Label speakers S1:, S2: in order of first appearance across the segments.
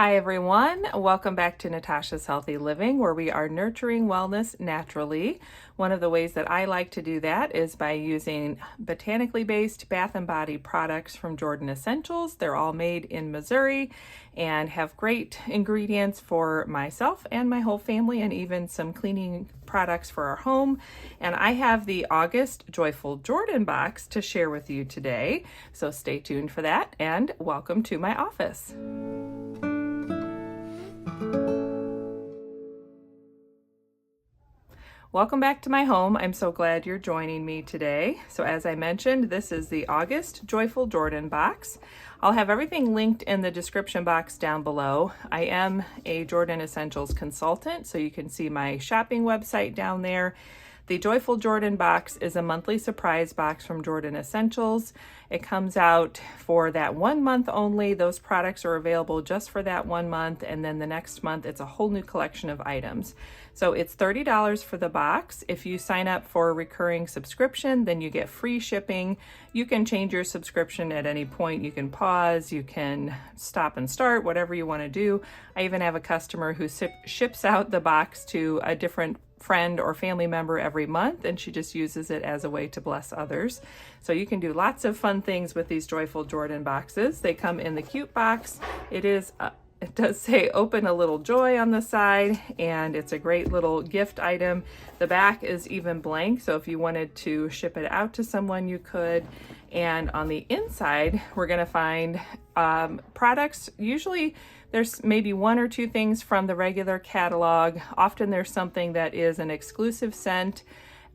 S1: Hi everyone, welcome back to Natasha's Healthy Living, where we are nurturing wellness naturally. One of the ways that I like to do that is by using botanically based bath and body products from Jordan Essentials. They're all made in Missouri and have great ingredients for myself and my whole family, and even some cleaning products for our home. And I have the August Joyful Jordan box to share with you today, so stay tuned for that, and welcome to my office. Welcome back to my home. I'm so glad you're joining me today. So as I mentioned, this is the August Joyful Jordan box. I'll have everything linked in the description box down below. I am a Jordan Essentials consultant, so you can see my shopping website down there. The Joyful Jordan box is a monthly surprise box from Jordan Essentials. It comes out for that 1 month only. Those products are available just for that 1 month, and then the next month it's a whole new collection of items. So it's $30 for the box. If you sign up for a recurring subscription, then you get free shipping. You can change your subscription at any point. You can pause, you can stop and start, whatever you want to do. I even have a customer who ships out the box to a different friend or family member every month, and she just uses it as a way to bless others. So you can do lots of fun things with these Joyful Jordan boxes. They come in the cute box. It does say open a little joy on the side, and it's a great little gift item. The back is even blank, so if you wanted to ship it out to someone, you could. And on the inside, we're going to find products. Usually there's maybe 1 or 2 things from the regular catalog. Often there's something that is an exclusive scent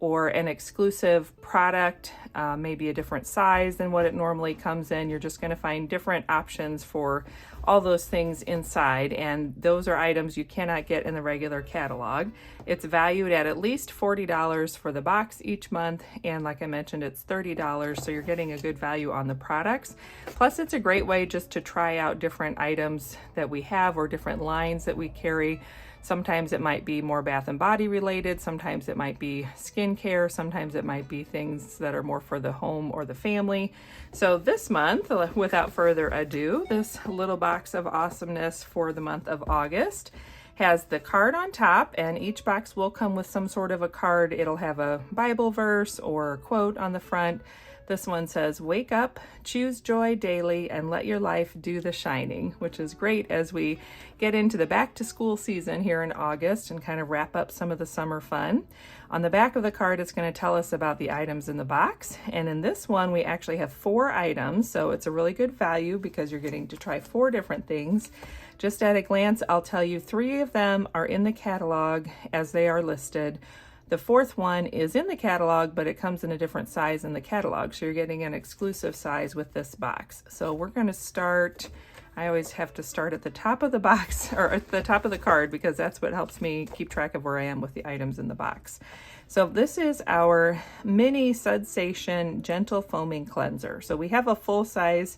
S1: or an exclusive product, maybe a different size than what it normally comes in. You're just going to find different options for all those things inside, and those are items you cannot get in the regular catalog. It's valued at least $40 for the box each month, and like I mentioned, it's $30, so you're getting a good value on the products. Plus, it's a great way just to try out different items that we have or different lines that we carry. Sometimes it might be more bath and body related, sometimes it might be skincare, sometimes it might be things that are more for the home or the family. So this month, without further ado, this little box of awesomeness for the month of August has the card on top, and each box will come with some sort of a card. It'll have a Bible verse or a quote on the front. This one says, "Wake up, choose joy daily, and let your life do the shining," which is great as we get into the back to school season here in August and kind of wrap up some of the summer fun. On the back of the card, it's going to tell us about the items in the box. And in this one, we actually have 4 items. So it's a really good value because you're getting to try 4 different things. Just at a glance, I'll tell you 3 of them are in the catalog as they are listed. The 4th one is in the catalog, but it comes in a different size in the catalog. So you're getting an exclusive size with this box. So we're going to start, I always have to start at the top of the box, or at the top of the card, because that's what helps me keep track of where I am with the items in the box. So this is our mini Sudsation Gentle Foaming Cleanser. So we have a full-size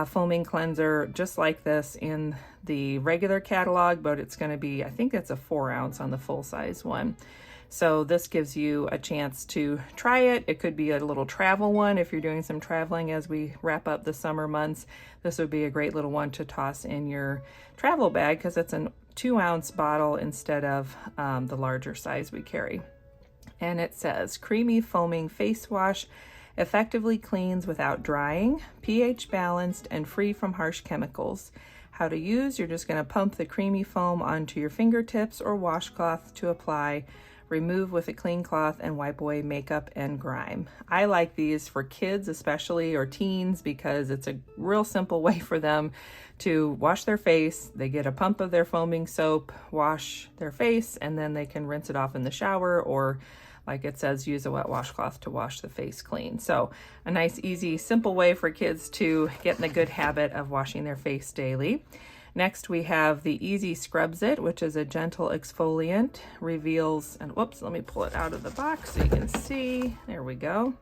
S1: foaming cleanser just like this in the regular catalog, but it's going to be, I think it's a 4 ounce on the full-size one. So this gives you a chance to try it. It could be a little travel one if you're doing some traveling as we wrap up the summer months. This would be a great little one to toss in your travel bag because it's a 2 ounce bottle instead of the larger size we carry. And it says, creamy foaming face wash effectively cleans without drying, pH balanced and free from harsh chemicals. How to use, you're just going to pump the creamy foam onto your fingertips or washcloth to apply. Remove with a clean cloth and wipe away makeup and grime. I like these for kids especially, or teens, because it's a real simple way for them to wash their face. They get a pump of their foaming soap, wash their face, and then they can rinse it off in the shower, or like it says, use a wet washcloth to wash the face clean. So a nice, easy, simple way for kids to get in the good habit of washing their face daily. Next, we have the Easy Scrubs It, which is a gentle exfoliant, reveals, and whoops, let me pull it out of the box so you can see. There we go.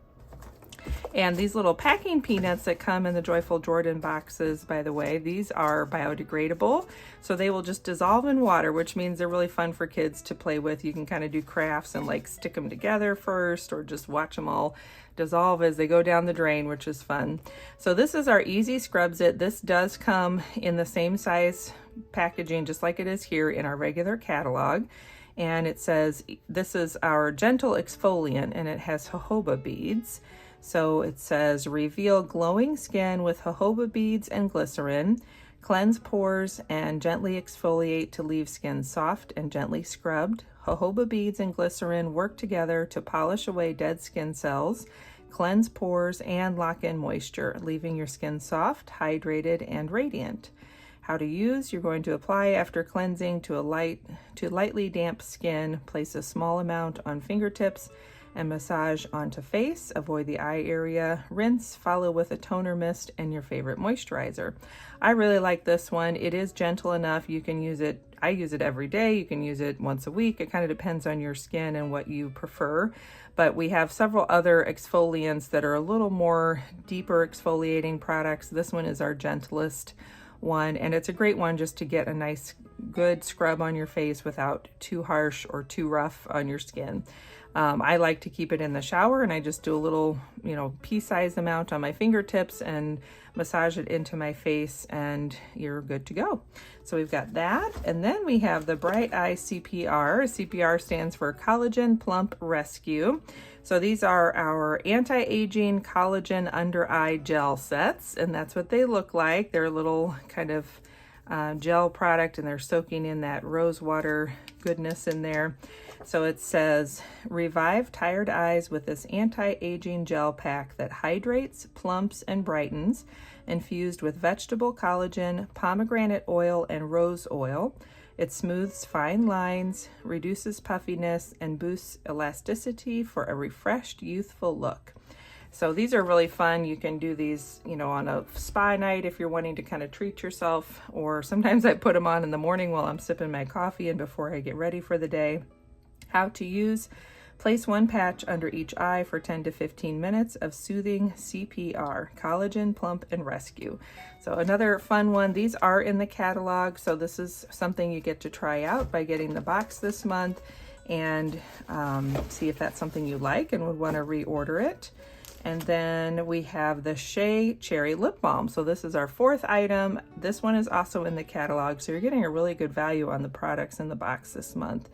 S1: And these little packing peanuts that come in the Joyful Jordan boxes, by the way, these are biodegradable. So they will just dissolve in water, which means they're really fun for kids to play with. You can kind of do crafts and like stick them together first, or just watch them all dissolve as they go down the drain, which is fun. So this is our Easy Scrubs It. This does come in the same size packaging, just like it is here in our regular catalog. And it says this is our gentle exfoliant, and it has jojoba beads. So it says reveal glowing skin with jojoba beads and glycerin, cleanse pores and gently exfoliate to leave skin soft and gently scrubbed. Jojoba beads and glycerin work together to polish away dead skin cells, cleanse pores, and lock in moisture, leaving your skin soft, hydrated, and radiant. How to use: you're going to apply after cleansing to lightly damp skin. Place a small amount on fingertips and massage onto face. Avoid the eye area. Rinse, follow with a toner mist and your favorite moisturizer. I really like this one. It is gentle enough. You can use it. I use it every day. You can use it once a week. It kind of depends on your skin and what you prefer. But we have several other exfoliants that are a little more deeper exfoliating products. This one is our gentlest one, and it's a great one just to get a nice good scrub on your face without too harsh or too rough on your skin. I like to keep it in the shower, and I just do a little, pea-sized amount on my fingertips and massage it into my face, and you're good to go. So we've got that, and then we have the Bright Eye CPR. CPR stands for Collagen Plump Rescue. So these are our anti-aging collagen under eye gel sets, and that's what they look like. They're a little kind of gel product, and they're soaking in that rose water goodness in there. So it says, revive tired eyes with this anti-aging gel pack that hydrates, plumps, and brightens, infused with vegetable collagen, pomegranate oil, and rose oil. It smooths fine lines, reduces puffiness, and boosts elasticity for a refreshed, youthful look. So these are really fun. You can do these, on a spa night if you're wanting to kind of treat yourself, or sometimes I put them on in the morning while I'm sipping my coffee and before I get ready for the day. How to use: place one patch under each eye for 10 to 15 minutes of soothing CPR, Collagen Plump and Rescue. So another fun one. These are in the catalog, so this is something you get to try out by getting the box this month and see if that's something you like and would want to reorder it. And then we have the Shea Cherry Lip Balm. So this is our fourth item. This one is also in the catalog, so you're getting a really good value on the products in the box this month.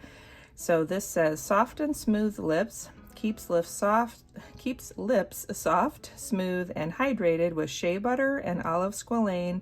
S1: So this says soft and smooth lips, keeps lips soft, smooth, and hydrated with shea butter and olive squalane.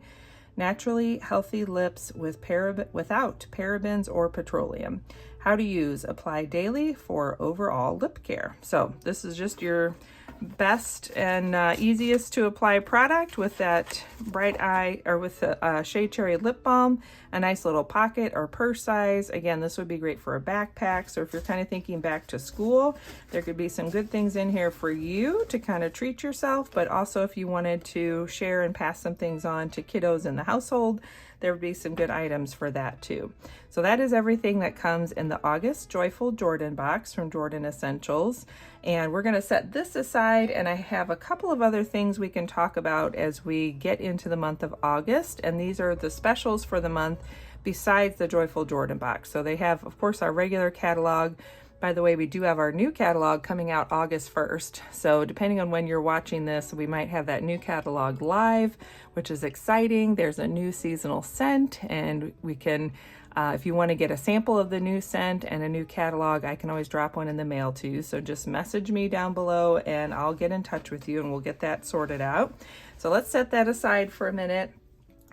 S1: Naturally healthy lips without parabens or petroleum. How to use: apply daily for overall lip care. So this is just your best and easiest to apply product with that Bright Eye, or with the Shea Cherry Lip Balm, a nice little pocket or purse size. Again, this would be great for a backpack. So if you're kind of thinking back to school, there could be some good things in here for you to kind of treat yourself, but also if you wanted to share and pass some things on to kiddos in the household, there would be some good items for that too. So that is everything that comes in the August Joyful Jordan box from Jordan Essentials. And we're going to set this aside, and I have a couple of other things we can talk about as we get into the month of August. And these are the specials for the month besides the Joyful Jordan box. So they have, of course, our regular catalog. By the way, we do have our new catalog coming out August 1st. So depending on when you're watching this, we might have that new catalog live, which is exciting. There's a new seasonal scent, and we can, if you want to get a sample of the new scent and a new catalog, I can always drop one in the mail to you. So just message me down below and I'll get in touch with you and we'll get that sorted out. So let's set that aside for a minute.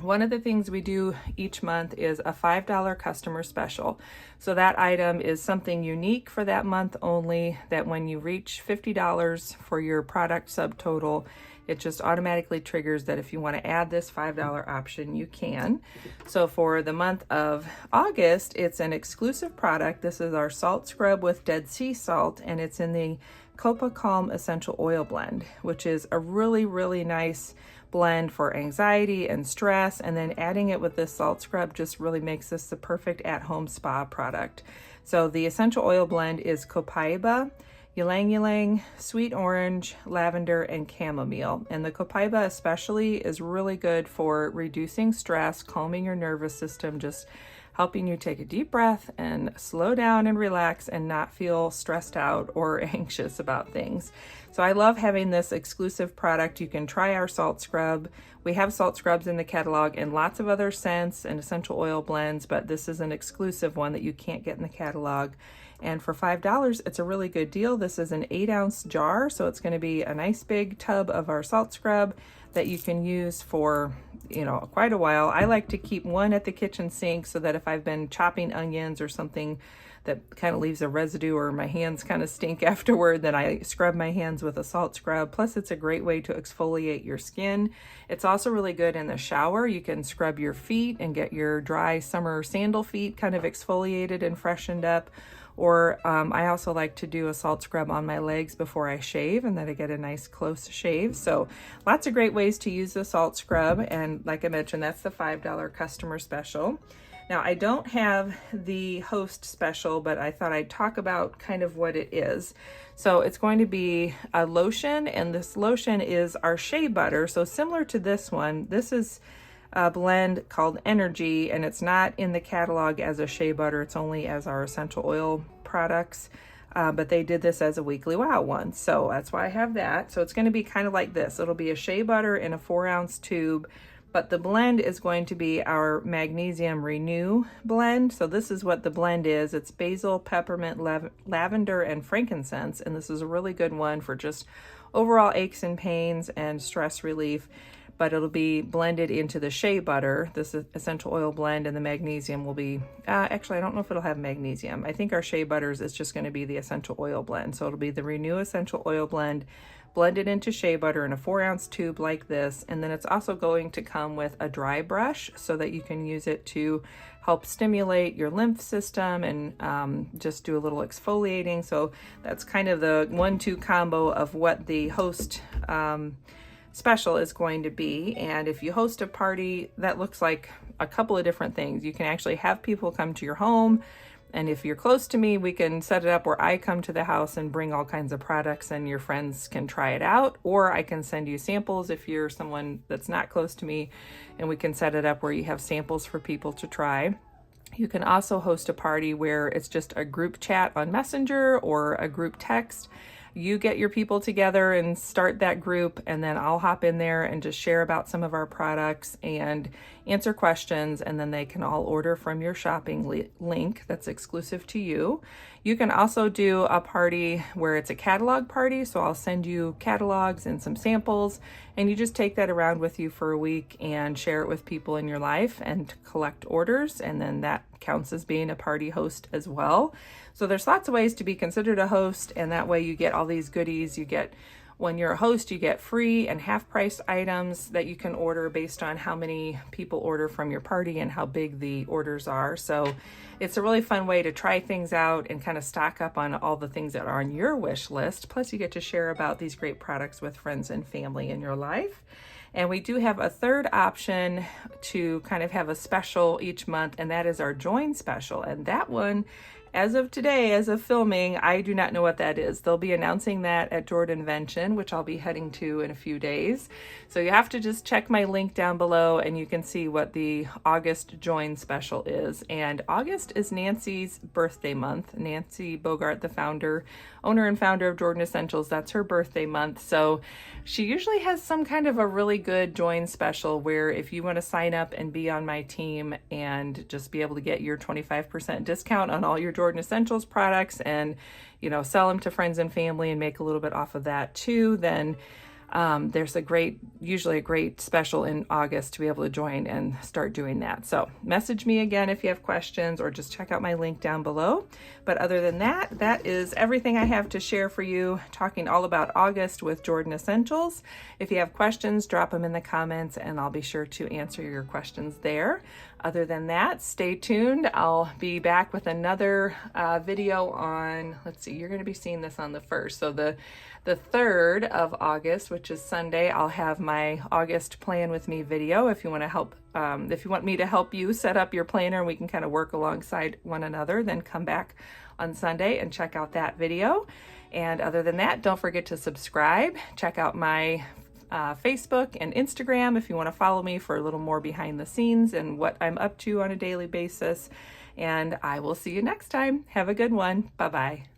S1: One of the things we do each month is a $5 customer special. So that item is something unique for that month only, that when you reach $50 for your product subtotal, it just automatically triggers that if you want to add this $5 option, you can. So for the month of August, it's an exclusive product. This is our salt scrub with Dead Sea salt, and it's in the Copa-Calm essential oil blend, which is a really, really nice blend for anxiety and stress. And then adding it with this salt scrub just really makes this the perfect at-home spa product. So the essential oil blend is copaiba, ylang ylang, sweet orange, lavender, and chamomile. And the copaiba especially is really good for reducing stress, calming your nervous system, just helping you take a deep breath and slow down and relax and not feel stressed out or anxious about things. So I love having this exclusive product. You can try our salt scrub. We have salt scrubs in the catalog and lots of other scents and essential oil blends, but this is an exclusive one that you can't get in the catalog. And for $5, it's a really good deal. This is an 8-ounce jar, so it's going to be a nice big tub of our salt scrub that you can use for, you know, quite a while. I like to keep one at the kitchen sink so that if I've been chopping onions or something that kind of leaves a residue or my hands kind of stink afterward, then I scrub my hands with a salt scrub. Plus, it's a great way to exfoliate your skin. It's also really good in the shower. You can scrub your feet and get your dry summer sandal feet kind of exfoliated and freshened up. Or I also like to do a salt scrub on my legs before I shave, and then I get a nice close shave. So lots of great ways to use the salt scrub. And like I mentioned, that's the $5 customer special. Now, I don't have the host special, but I thought I'd talk about kind of what it is. So it's going to be a lotion, and this lotion is our shea butter. So similar to this one, this is a blend called Energy, and it's not in the catalog as a shea butter. It's only as our essential oil products, but they did this as a weekly wow one. So that's why I have that. So it's going to be kind of like this. It'll be a shea butter in a 4-ounce tube, but the blend is going to be our Magnesium Renew blend. So this is what the blend is. It's basil, peppermint, lavender, and frankincense. And this is a really good one for just overall aches and pains and stress relief. But it'll be blended into the shea butter, this essential oil blend, and the magnesium will be, actually, I don't know if it'll have magnesium. I think our shea butters is just going to be the essential oil blend. So it'll be the Renew Essential Oil Blend blended into shea butter in a 4-ounce tube like this. And then it's also going to come with a dry brush so that you can use it to help stimulate your lymph system and just do a little exfoliating. So that's kind of the 1-2 combo of what the host special is going to be. And if you host a party, that looks like a couple of different things. You can actually have people come to your home, and if you're close to me, we can set it up where I come to the house and bring all kinds of products and your friends can try it out, or I can send you samples if you're someone that's not close to me, and we can set it up where you have samples for people to try. You can also host a party where it's just a group chat on Messenger or a group text. You get your people together and start that group, and then I'll hop in there and just share about some of our products and answer questions, and then they can all order from your shopping link that's exclusive to you. You can also do a party where it's a catalog party, so I'll send you catalogs and some samples, and you just take that around with you for a week and share it with people in your life and collect orders, and then that counts as being a party host as well. So there's lots of ways to be considered a host, and that way you get all these goodies. You get, when you're a host, you get free and half-price items that you can order based on how many people order from your party and how big the orders are. So it's a really fun way to try things out and kind of stock up on all the things that are on your wish list. Plus you get to share about these great products with friends and family in your life. And we do have a third option to kind of have a special each month, and that is our Join special. And that one, as of today, as of filming, I do not know what that is. They'll be announcing that at Jordanvention, which I'll be heading to in a few days. So you have to just check my link down below and you can see what the August Join special is. And August is Nancy's birthday month. Nancy Bogart, the owner and founder of Jordan Essentials, that's her birthday month. So she usually has some kind of a really good Join special where if you want to sign up and be on my team and just be able to get your 25% discount on all your Jordan Essentials products and, you know, sell them to friends and family and make a little bit off of that too, then there's usually a great special in August to be able to join and start doing that. So message me again if you have questions, or just check out my link down below. But other than that, that is everything I have to share for you, talking all about August with Jordan Essentials. If you have questions, drop them in the comments and I'll be sure to answer your questions there. Other than that, stay tuned. I'll be back with another video on, let's see, you're going to be seeing this on the 1st. So the 3rd of August, which which is Sunday, I'll have my August plan with me video. If you want to help, if you want me to help you set up your planner and we can kind of work alongside one another, then come back on Sunday and check out that video. And other than that, don't forget to subscribe. Check out my Facebook and Instagram if you want to follow me for a little more behind the scenes and what I'm up to on a daily basis. And I will see you next time. Have a good one. Bye-bye.